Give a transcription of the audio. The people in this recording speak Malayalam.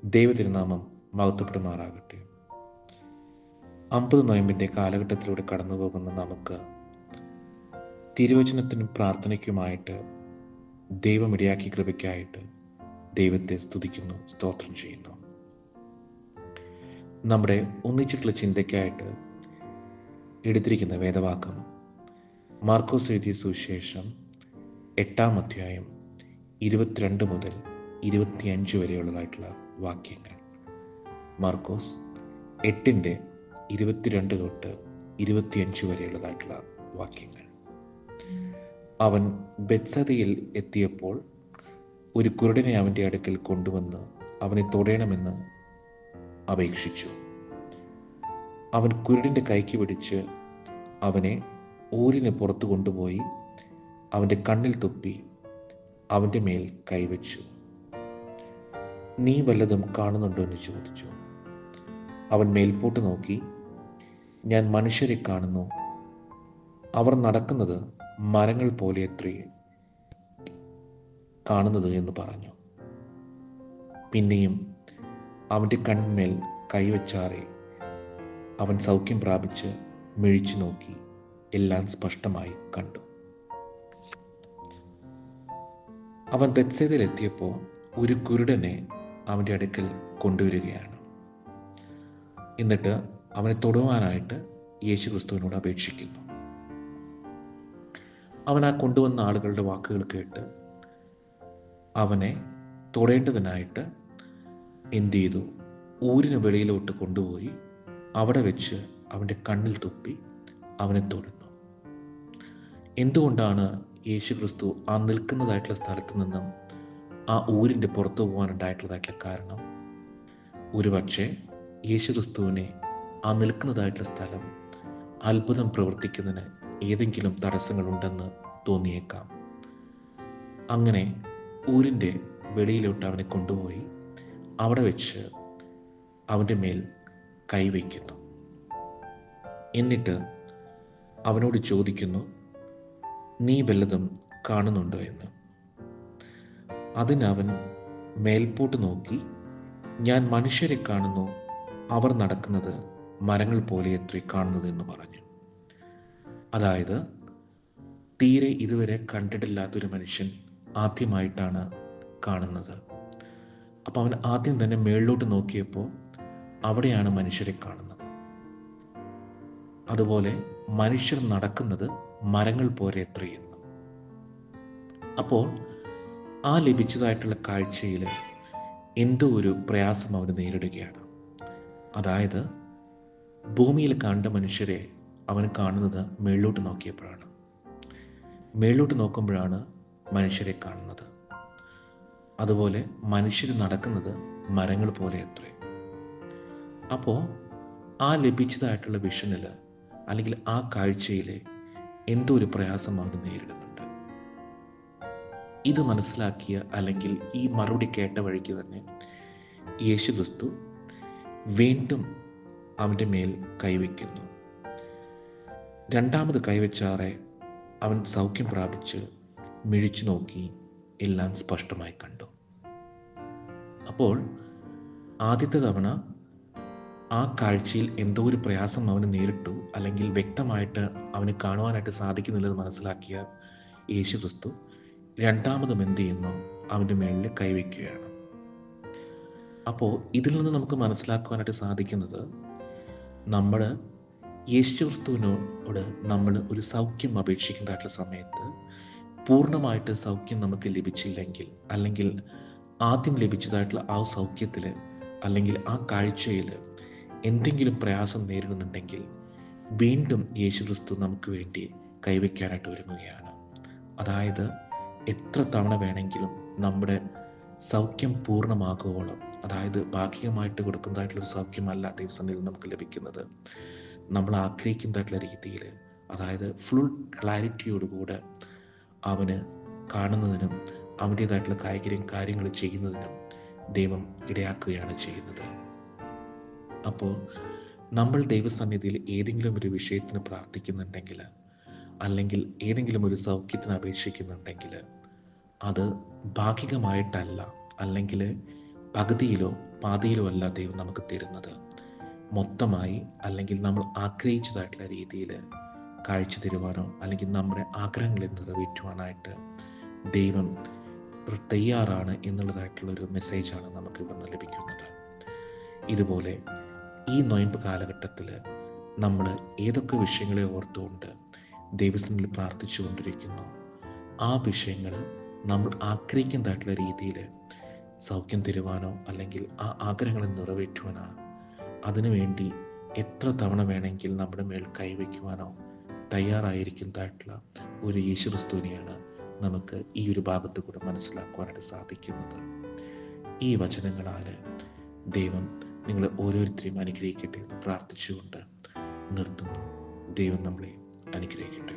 ദൈവതിരുനാമം മഹത്വപ്പെടുമാറാകട്ടെ. 50 നോയമ്പിൻ്റെ കാലഘട്ടത്തിലൂടെ കടന്നു പോകുന്ന നമുക്ക് തിരുവചനത്തിനും പ്രാർത്ഥനയ്ക്കുമായിട്ട് ദൈവമിടയാക്കി കൃപയ്ക്കായിട്ട് ദൈവത്തെ സ്തുതിക്കുന്നു, സ്തോത്രം ചെയ്യുന്നു. നമ്മുടെ ഒന്നിച്ചിട്ടുള്ള ചിന്തയ്ക്കായിട്ട് എടുത്തിരിക്കുന്ന വേദവാക്യം മാർക്കോസ് എഴുതിയ സുവിശേഷം 8-ാം അധ്യായം 22 മുതൽ 25 വരെയുള്ളതായിട്ടുള്ള വാക്യങ്ങൾ. മാർക്കോസ് 8:22 തൊട്ട് 25 വരെയുള്ളതായിട്ടുള്ള വാക്യങ്ങൾ. അവൻ ബെത്സദയിൽ എത്തിയപ്പോൾ ഒരു കുരുടനെ അവൻ്റെ അടുക്കൽ കൊണ്ടുവന്ന് അവനെ തൊടയണമെന്ന് അപേക്ഷിച്ചു. അവൻ കുരുടൻ്റെ കൈക്ക് പിടിച്ച് അവനെ ഊരിന് പുറത്തു കൊണ്ടുപോയി അവൻ്റെ കണ്ണിൽ തുപ്പി അവൻ്റെ മേൽ കൈവച്ചു. നീ വല്ലതും കാണുന്നുണ്ടോ എന്ന് ചോദിച്ചു. അവൻ മേൽപോട്ട് നോക്കി, ഞാൻ മനുഷ്യരെ കാണുന്നു, അവർ നടക്കുന്നത് മരങ്ങൾ പോലെ എത്രേ കാണുന്നത് എന്ന് പറഞ്ഞു. പിന്നെയും അവൻ്റെ കണ്ണിന്മേൽ കൈവച്ചാറെ അവൻ സൗഖ്യം പ്രാപിച്ച് മിഴിച്ചു നോക്കി, എല്ലാം സ്പഷ്ടമായി കണ്ടു. അവൻ ബെത്സേദയിൽ എത്തിയപ്പോൾ ഒരു കുരുടനെ അവൻ്റെ അടുക്കൽ കൊണ്ടുവരികയാണ്. എന്നിട്ട് അവനെ തൊടുവാനായിട്ട് യേശുക്രിസ്തുവിനോട് അപേക്ഷിക്കുന്നു. അവൻ ആ കൊണ്ടുവന്ന ആളുകളുടെ വാക്കുകൾ കേട്ട് അവനെ തൊടേണ്ടതിനായിട്ട് എന്ത് ചെയ്തു? ഊരിന് വെളിയിലോട്ട് കൊണ്ടുപോയി അവിടെ വെച്ച് അവൻ്റെ കണ്ണിൽ തുപ്പി അവനെ തൊടുന്നു. എന്തുകൊണ്ടാണ് യേശുക്രിസ്തു ആ നിൽക്കുന്നതായിട്ടുള്ള സ്ഥലത്ത് നിന്നും ആ ഊരിൻ്റെ പുറത്തു പോകാനുണ്ടായിട്ടുള്ളതായിട്ടുള്ള കാരണം? ഒരുപക്ഷെ യേശുക്രിസ്തുവിനെ ആ നിൽക്കുന്നതായിട്ടുള്ള സ്ഥലം അത്ഭുതം പ്രവർത്തിക്കുന്നതിന് ഏതെങ്കിലും തടസ്സങ്ങളുണ്ടെന്ന് തോന്നിയേക്കാം. അങ്ങനെ ഊരിൻ്റെ വെളിയിലോട്ട് അവനെ കൊണ്ടുപോയി അവിടെ വെച്ച് അവൻ്റെ മേൽ കൈവയ്ക്കുന്നു. എന്നിട്ട് അവനോട് ചോദിക്കുന്നു, നീ വല്ലതും കാണുന്നുണ്ടോ എന്ന്. അതിനവൻ മേൽപോട്ട് നോക്കി, ഞാൻ മനുഷ്യരെ കാണുന്നു, അവർ നടക്കുന്നത് മരങ്ങൾ പോലെ എത്രേ കാണുന്നത് എന്ന് പറഞ്ഞു. അതായത് തീരെ ഇതുവരെ കണ്ടിട്ടില്ലാത്തൊരു മനുഷ്യൻ ആദ്യമായിട്ടാണ് കാണുന്നത്. അപ്പം അവൻ ആദ്യം തന്നെ മേളിലോട്ട് നോക്കിയപ്പോൾ അവിടെയാണ് മനുഷ്യരെ കാണുന്നത്. അതുപോലെ മനുഷ്യർ നടക്കുന്നത് മരങ്ങൾ പോലെ എത്രയെന്ന്. അപ്പോൾ ആ ലഭിച്ചതായിട്ടുള്ള കാഴ്ചയിൽ എന്തോ ഒരു പ്രയാസം അവന് നേരിടുകയാണ്. അതായത് ഭൂമിയിൽ കണ്ട മനുഷ്യരെ അവൻ കാണുന്നത് മേളിലോട്ട് നോക്കിയപ്പോഴാണ്. മേളിലോട്ട് നോക്കുമ്പോഴാണ് മനുഷ്യരെ കാണുന്നത്. അതുപോലെ മനുഷ്യർ നടക്കുന്നത് മരങ്ങൾ പോലെ എത്രേ. അപ്പോൾ ആ ലഭിച്ചതായിട്ടുള്ള വിഷനിൽ അല്ലെങ്കിൽ ആ കാഴ്ചയിൽ എന്തോ ഒരു പ്രയാസം അവന് നേരിടുന്നുണ്ട്. ഇത് മനസ്സിലാക്കിയ അല്ലെങ്കിൽ ഈ മറുപടി കേട്ട വഴിക്ക് തന്നെ യേശുക്രിസ്തു വീണ്ടും അവൻ്റെ മേൽ കൈവയ്ക്കുന്നു. രണ്ടാമത് കൈവച്ചാറെ അവൻ സൗഖ്യം പ്രാപിച്ച് മിഴിച്ചു നോക്കി, എല്ലാം സ്പഷ്ടമായി കണ്ടു. അപ്പോൾ ആദ്യത്തെ തവണ ആ കാഴ്ചയിൽ എന്തോ ഒരു പ്രയാസം അവന് നേരിട്ടു, അല്ലെങ്കിൽ വ്യക്തമായിട്ട് അവന് കാണുവാനായിട്ട് സാധിക്കുന്നില്ലെന്ന് മനസ്സിലാക്കിയ യേശുക്രിസ്തു രണ്ടാമതും എന്ത് ചെയ്യുന്നു? അവൻ്റെ മേളിൽ കൈവയ്ക്കുകയാണ്. അപ്പോൾ ഇതിൽ നിന്ന് നമുക്ക് മനസ്സിലാക്കുവാനായിട്ട് സാധിക്കുന്നത്, നമ്മൾ യേശുക്രിസ്തുവിനോട് നമ്മൾ ഒരു സൗഖ്യം അപേക്ഷിക്കേണ്ടതായിട്ടുള്ള സമയത്ത് പൂർണ്ണമായിട്ട് സൗഖ്യം നമുക്ക് ലഭിച്ചില്ലെങ്കിൽ, അല്ലെങ്കിൽ ആദ്യം ലഭിച്ചതായിട്ടുള്ള ആ സൗഖ്യത്തിൽ അല്ലെങ്കിൽ ആ കാഴ്ചയിൽ എന്തെങ്കിലും പ്രയാസം നേരിടുന്നുണ്ടെങ്കിൽ വീണ്ടും യേശുക്രിസ്തു നമുക്ക് വേണ്ടി കൈവയ്ക്കാനായിട്ട് ഒരുങ്ങുകയാണ്. അതായത് എത്ര തവണ വേണമെങ്കിലും നമ്മുടെ സൗഖ്യം പൂർണ്ണമാകുവോളം, അതായത് ഭാഗികമായിട്ട് കൊടുക്കുന്നതായിട്ടുള്ളൊരു സൗഖ്യമല്ല ദൈവസന്നിധിയിൽ നമുക്ക് ലഭിക്കുന്നത്. നമ്മൾ ആഗ്രഹിക്കുന്നതായിട്ടുള്ള രീതിയിൽ, അതായത് ഫുൾ ക്ലാരിറ്റിയോടുകൂടെ അവന് കാണുന്നതിനും അവൻ്റേതായിട്ടുള്ള കാര്യങ്ങൾ ചെയ്യുന്നതിനും ദൈവം ഇടയാക്കുകയാണ് ചെയ്യുന്നത്. അപ്പോൾ നമ്മൾ ദൈവസന്നിധിയിൽ ഏതെങ്കിലും ഒരു വിഷയത്തിന് പ്രാർത്ഥിക്കുന്നുണ്ടെങ്കിൽ, അല്ലെങ്കിൽ ഏതെങ്കിലും ഒരു സൗഖ്യത്തിന് അപേക്ഷിക്കുന്നുണ്ടെങ്കിൽ, അത് ഭാഗികമായിട്ടല്ല, അല്ലെങ്കിൽ പകുതിയിലോ പാതിയിലോ അല്ല ദൈവം നമുക്ക് തരുന്നത്. മൊത്തമായി, അല്ലെങ്കിൽ നമ്മൾ ആഗ്രഹിച്ചതായിട്ടുള്ള രീതിയിൽ കാഴ്ച തരുവാനോ അല്ലെങ്കിൽ നമ്മുടെ ആഗ്രഹങ്ങളെ നിറവേറ്റുവാനായിട്ട് ദൈവം തയ്യാറാണ് എന്നുള്ളതായിട്ടുള്ളൊരു മെസ്സേജാണ് നമുക്ക് ഇവിടുന്ന് ലഭിക്കുന്നത്. ഇതുപോലെ ഈ നൊയമ്പ് കാലഘട്ടത്തിൽ നമ്മൾ ഏതൊക്കെ വിഷയങ്ങളെ ഓർത്തുകൊണ്ട് ദൈവസ്ഥനിൽ പ്രാർത്ഥിച്ചു കൊണ്ടിരിക്കുന്നു, ആ വിഷയങ്ങൾ നമ്മൾ ആഗ്രഹിക്കുന്നതായിട്ടുള്ള രീതിയിൽ സൗഖ്യം തരുവാനോ അല്ലെങ്കിൽ ആ ആഗ്രഹങ്ങളെ നിറവേറ്റുവാനോ, അതിനുവേണ്ടി എത്ര തവണ വേണമെങ്കിൽ നമ്മുടെ മേൽ കൈവയ്ക്കുവാനോ തയ്യാറായിരിക്കുന്നതായിട്ടുള്ള ഒരു യേശുക്രിസ്തുവിനെയാണ് നമുക്ക് ഈ ഒരു ഭാഗത്ത് കൂടെ മനസ്സിലാക്കുവാനായിട്ട് സാധിക്കുന്നത്. ഈ വചനങ്ങളാൽ ദൈവം നിങ്ങളെ ഓരോരുത്തരെയും അനുഗ്രഹിക്കട്ടെ എന്ന് പ്രാർത്ഥിച്ചുകൊണ്ട് നിർത്തുന്നു. ദൈവം നമ്മളെ അനുഗ്രഹിക്കട്ടെ.